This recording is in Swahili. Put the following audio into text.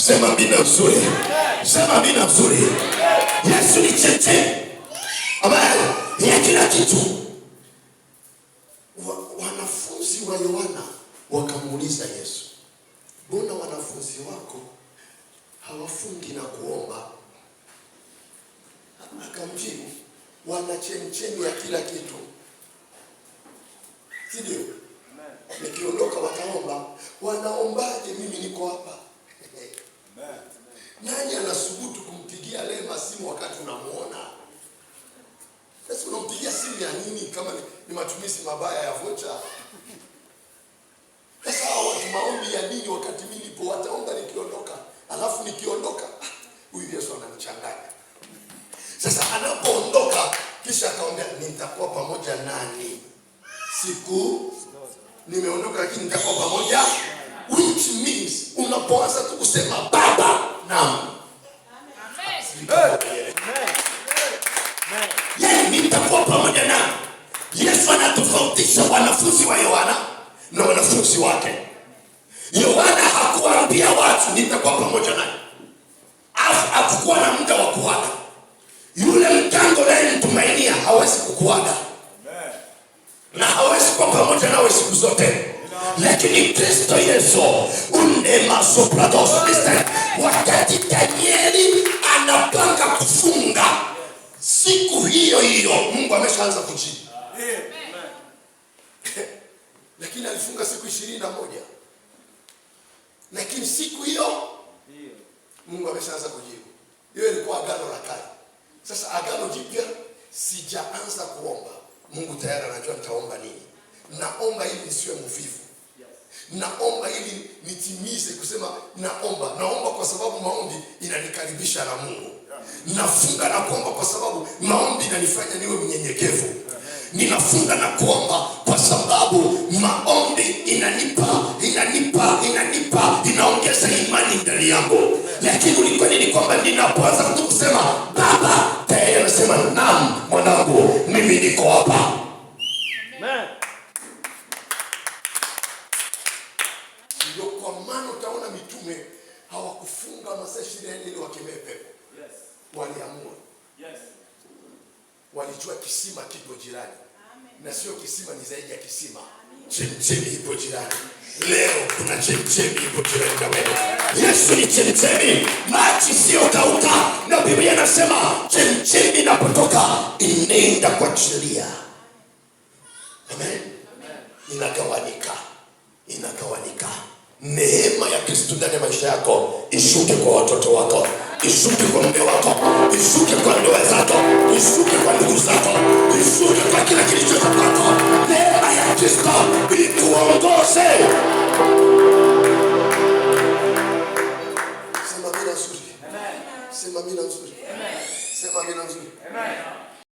Sema mbina nzuri. Sema mbina nzuri. Yesu ni chemchemi ambaye ya kila kitu. Wanafunzi wa Yohana wakamuuliza Yesu, mbona wanafunzi wako hawafungi na kuomba? Akamjibu, wana chemchemi ya kila kitu. Ndio. Nikiondoka wataomba. Wanaombaje? Mimi niko hapa. Nani anasubutu kumpigia Lema simu wakati unamuona? Sasa unampigia simu ya nini kama ni matumizi mabaya ya vocha? Sasa watu maombi ya nini wakati mimi nipo? Wataomba nikiondoka. Alafu nikiondoka, huyu Yesu ananichanganya. Sasa anapoondoka kisha akaambia nitakuwa pamoja nani siku nimeondoka, lakini nitakuwa pamoja, which means unapoanza tu kusema Baba naam, yani nitakuwa pamoja nani. Yesu anatofautisha wanafunzi wa Yohana na wanafunzi wake. Yohana hakuambia watu nitakuwa pamoja nani, hakukuwa na muda wa kuaga. Yule mtango naye mtumainia hawezi kukuaga na hawezi kuwa pamoja nawe siku zote. Lakini Kristo Yesu unema soprados Kristo, wakati Danieli anapanga kufunga siku hiyo hiyo Mungu ameshaanza kujibu. Lakini alifunga siku 21. Lakini siku hiyo Mungu ameshaanza kujibu. Hiyo ilikuwa agano la kale. Sasa agano jipya sijaanza kuomba. Mungu tayari anajua nitaomba nini. Naomba ili nisiwe mvivu. Naomba ili nitimize kusema naomba. Naomba kwa sababu maombi inanikaribisha na Mungu. Nafunga na kuomba kwa sababu maombi inanifanya niwe mnyenyekevu. Ninafunga na kuomba kwa sababu maombi inaongeza imani ndani yangu. Lakini ulikuwa nini kwamba ninapoanza kusema Baba, tayari anasema naam mwanangu, mimi niko hapa. Amen. Ndio kwa maana utaona mitume hawakufunga masaa 24 ili wakemee pepo. Yes. Waliamua. Yes. Walijua kisima kipo jirani. Amen. Na sio kisima ni zaidi ya kisima. Chemchemi ipo jirani. Leo kuna chemchemi ipo jirani na wewe. Yesu ni chemchemi, maji sio kauka. Na Biblia inasema chemchemi inapotoka inaenda kwa chilia. Amen. Inagawanika. Neema ya Kristo ndani ya maisha yako ishuke kwa watoto wako, ishuke kwa mume wako, ishuke kwa ndoa zako, ishuke kwa ndugu zako, ishuke kwa kila kilicho chako. Neema ya Kristo ikuongoze.